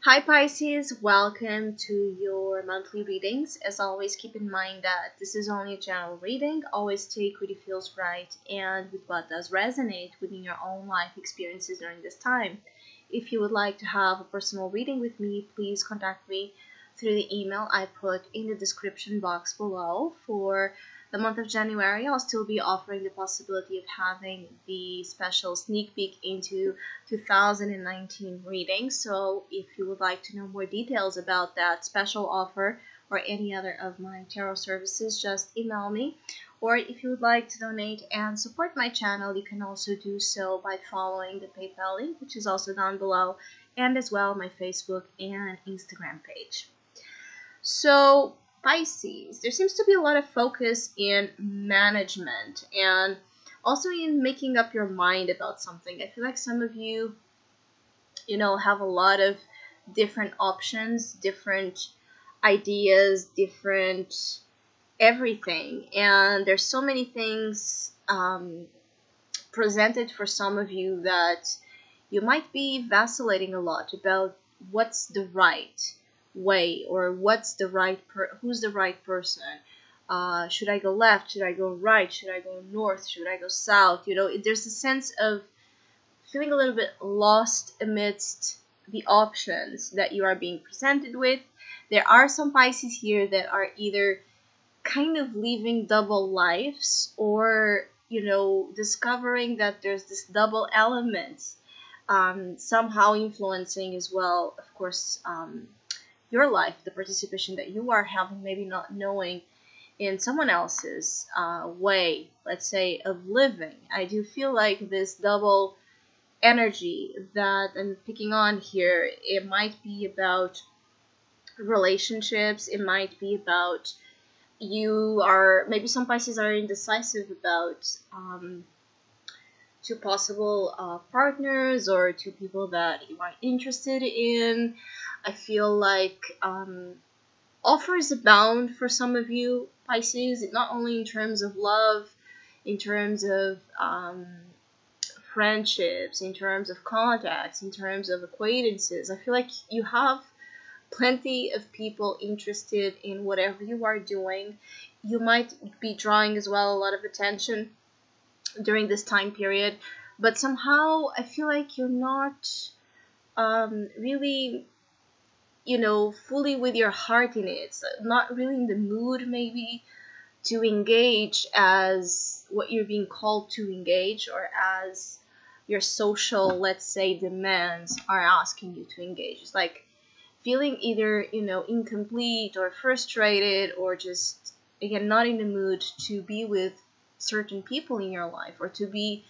Hi Pisces, welcome to your monthly readings. As always, keep in mind that this is only a general reading. Always take what it feels right and with what does resonate within your own life experiences during this time. If you would like to have a personal reading with me, please contact me through the email I put in the description box below. For the month of January, I'll still be offering the possibility of having the special sneak peek into 2019 reading. So if you would like to know more details about that special offer or any other of my tarot services, just email me. Or if you would like to donate and support my channel, you can also do so by following the PayPal link, which is also down below, and as well my Facebook and Instagram page. So Pisces, there seems to be a lot of focus in management and also in making up your mind about something. I feel like some of you, have a lot of different options, different ideas, different everything. And there's so many things presented for some of you that you might be vacillating a lot about what's the right way or who's the right person. Should I go left? Should I go right? Should I go north? Should I go south? There's a sense of feeling a little bit lost amidst the options that you are being presented with. There are some Pisces here that are either kind of living double lives or, discovering that there's this double element somehow influencing as well, of course, your life, the participation that you are having, maybe not knowing in someone else's way, let's say, of living. I do feel like this double energy that I'm picking on here, it might be about relationships, it might be about maybe some Pisces are indecisive about two possible partners or two people that you are interested in. I feel like offers abound for some of you Pisces, not only in terms of love, in terms of friendships, in terms of contacts, in terms of acquaintances. I feel like you have plenty of people interested in whatever you are doing. You might be drawing as well a lot of attention during this time period, but somehow I feel like you're not really fully with your heart in it, not really in the mood maybe to engage as what you're being called to engage, or as your social, let's say, demands are asking you to engage. It's like feeling either incomplete or frustrated, or just again not in the mood to be with certain people in your life, or to be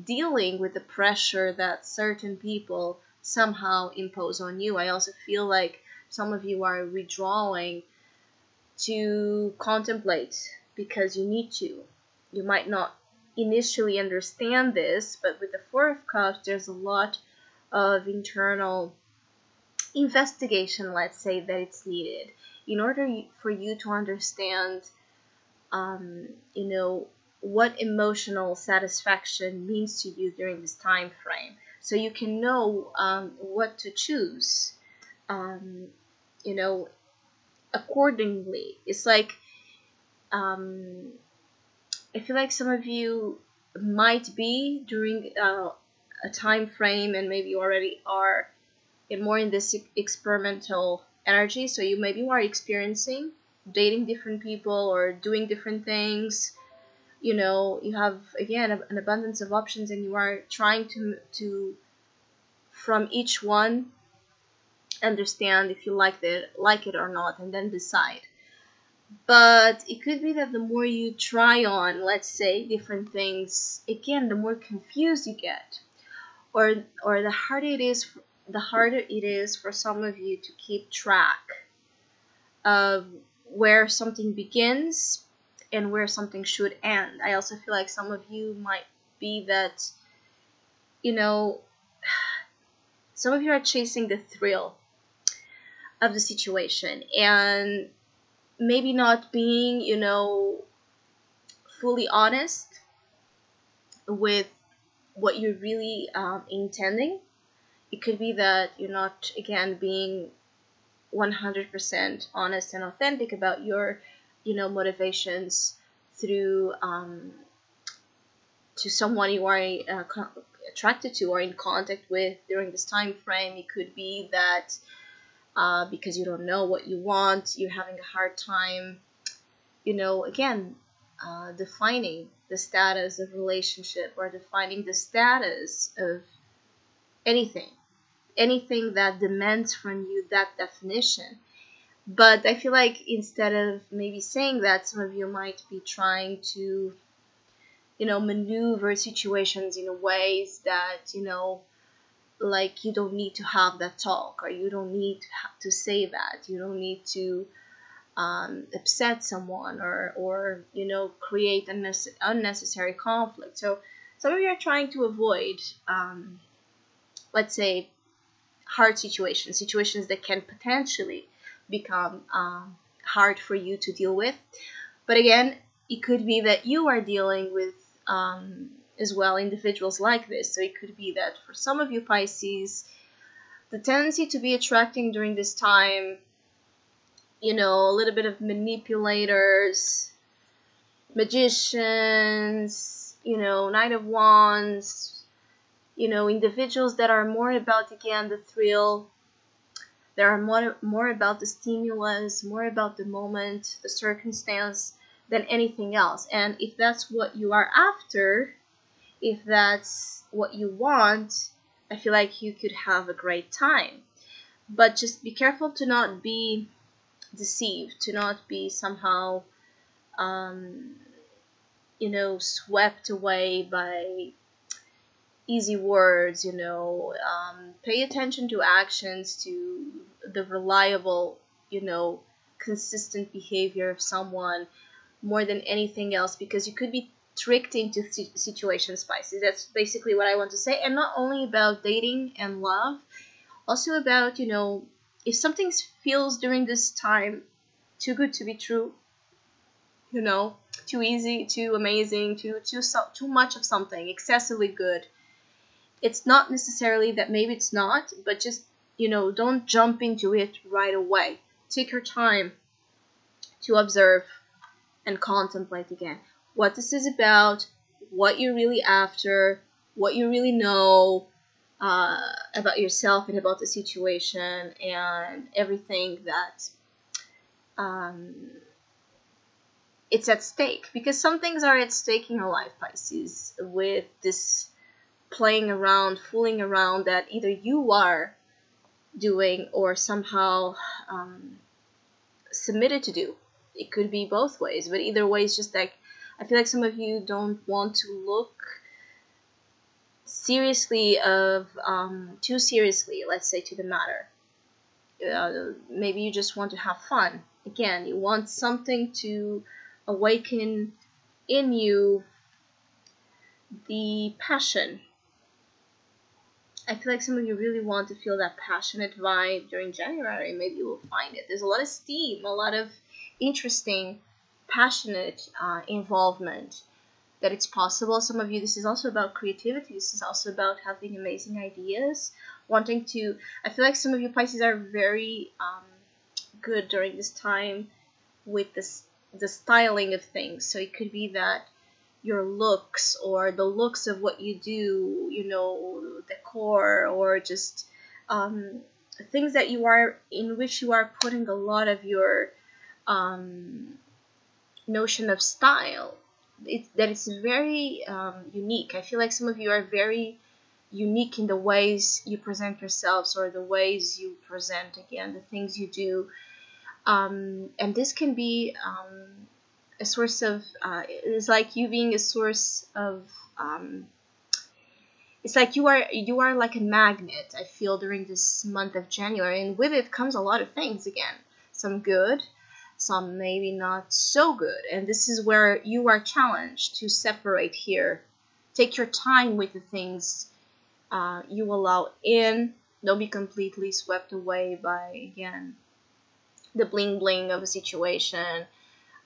dealing with the pressure that certain people somehow impose on you. I also feel like some of you are withdrawing to contemplate because you need to. You might not initially understand this, but with the Four of Cups, there's a lot of internal investigation, let's say, that it's needed in order for you to understand, what emotional satisfaction means to you during this time frame, so you can know what to choose, accordingly. It's like I feel like some of you might be during a time frame, and maybe you already are more in this experimental energy. So you maybe are experiencing dating different people or doing different things. You have again an abundance of options, and you are trying to from each one understand if you like it or not, and then decide. But it could be that the more you try on, let's say, different things, again, the more confused you get, or the harder it is for some of you to keep track of where something begins and where something should end. I also feel like some of you might be that, some of you are chasing the thrill of the situation and maybe not being, fully honest with what you're really intending It could be that you're not, again, being 100% honest and authentic about your, motivations through to someone you are attracted to or in contact with during this time frame. It could be that because you don't know what you want, you're having a hard time, again, defining the status of relationship or defining the status of anything that demands from you that definition. But I feel like instead of maybe saying that, some of you might be trying to, maneuver situations in ways that, like you don't need to have that talk, or you don't need to say that. You don't need to upset someone or create unnecessary conflict. So some of you are trying to avoid, let's say, hard situations that can potentially become hard for you to deal with. But again, it could be that you are dealing with as well individuals like this. So it could be that for some of you Pisces, the tendency to be attracting during this time, a little bit of manipulators, magicians, Knight of Wands, individuals that are more about, again, the thrill. They are more about the stimulus, more about the moment, the circumstance, than anything else. And if that's what you are after, if that's what you want, I feel like you could have a great time. But just be careful to not be deceived, to not be somehow, swept away by easy words. Pay attention to actions, to the reliable, consistent behavior of someone more than anything else, because you could be tricked into situations, Pisces. That's basically what I want to say. And not only about dating and love, also about, if something feels during this time too good to be true, too easy, too amazing, too much of something, excessively good. It's not necessarily that maybe it's not, but just, don't jump into it right away. Take your time to observe and contemplate again what this is about, what you're really after, what you really know about yourself and about the situation, and everything that it's at stake. Because some things are at stake in your life, Pisces, with this playing around, fooling around that either you are doing or somehow submitted to do. It could be both ways, but either way, it's just like, I feel like some of you don't want to look seriously too seriously, let's say, to the matter. Maybe you just want to have fun. Again, you want something to awaken in you the passion. I feel like some of you really want to feel that passionate vibe during January. Maybe you will find it. There's a lot of steam, a lot of interesting, passionate involvement that it's possible. Some of you, this is also about creativity. This is also about having amazing ideas, wanting to. I feel like some of you Pisces are very good during this time with the styling of things. So it could be that your looks or the looks of what you do, decor, or just things that in which you are putting a lot of your notion of style. That it's very unique. I feel like some of you are very unique in the ways you present yourselves, or the ways you present, again, the things you do. And this can be a source of, it's like you being a source of, it's like you are like a magnet, I feel, during this month of January. And with it comes a lot of things, again, some good, some maybe not so good. And this is where you are challenged to separate here. Take your time with the things you allow in. Don't be completely swept away by, again, the bling bling of a situation.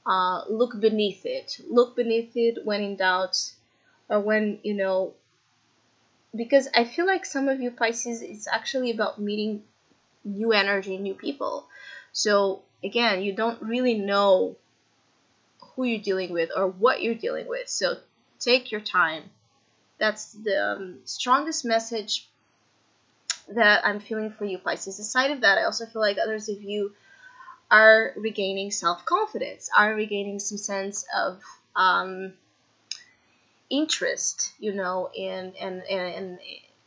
Look beneath it. Look beneath it when in doubt, or when, because I feel like some of you Pisces, it's actually about meeting new energy, new people. So again, you don't really know who you're dealing with or what you're dealing with. So take your time. That's the strongest message that I'm feeling for you, Pisces. Aside of that, I also feel like others of you are regaining self-confidence, are regaining some sense of interest, and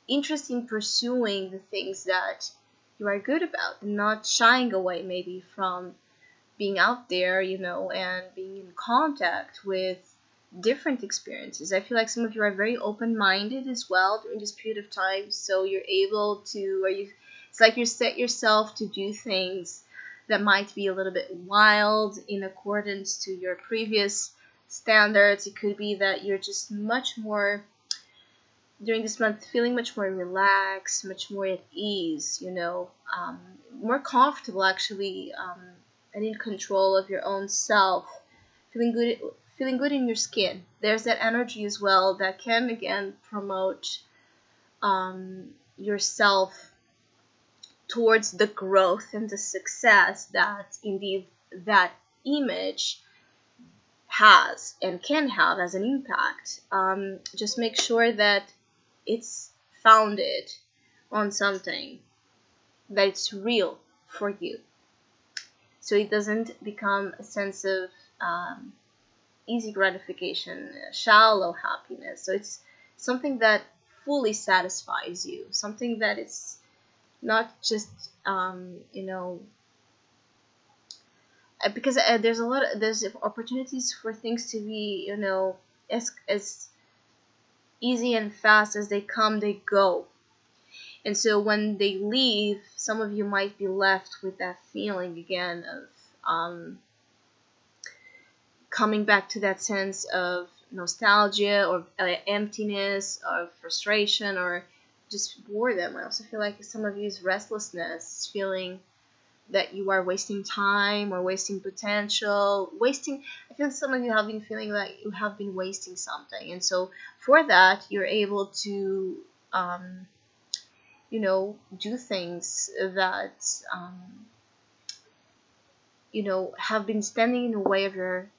interest in pursuing the things that you are good about, not shying away maybe from being out there, and being in contact with different experiences. I feel like some of you are very open-minded as well during this period of time, so you're able to, it's like you set yourself to do things that might be a little bit wild in accordance to your previous standards. It could be that you're just much more during this month feeling much more relaxed, much more at ease, more comfortable actually, and in control of your own self, feeling good in your skin. There's that energy as well that can again promote yourself towards the growth and the success that indeed that image has and can have as an impact. Just make sure that it's founded on something that it's real for you, so it doesn't become a sense of easy gratification, shallow happiness. So it's something that fully satisfies you, something that is not just because there's opportunities for things to be as easy and fast as they come, they go. And so when they leave, some of you might be left with that feeling again of coming back to that sense of nostalgia or emptiness or frustration or just boredom. I also feel like some of you's restlessness, feeling that you are wasting time or wasting potential, I feel some of you have been feeling that you have been wasting something. And so for that, you're able to do things that have been standing in the way of your,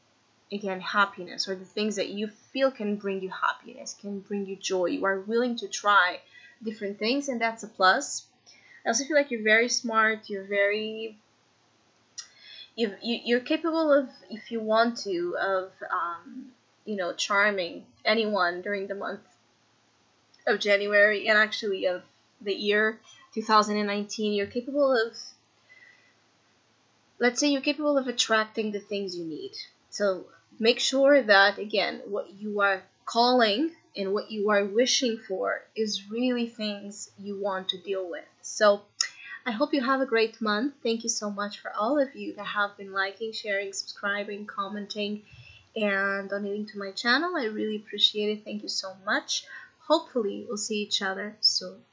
again, happiness, or the things that you feel can bring you happiness, can bring you joy. You are willing to try different things, and that's a plus. I also feel like you're very smart. You're capable of, if you want to, of charming anyone during the month of January, and actually of the year 2019. You're capable of, let's say, you're capable of attracting the things you need. So make sure that, again, what you are calling and what you are wishing for is really things you want to deal with. So I hope you have a great month. Thank you so much for all of you that have been liking, sharing, subscribing, commenting, and donating to my channel. I really appreciate it. Thank you so much. Hopefully we'll see each other soon.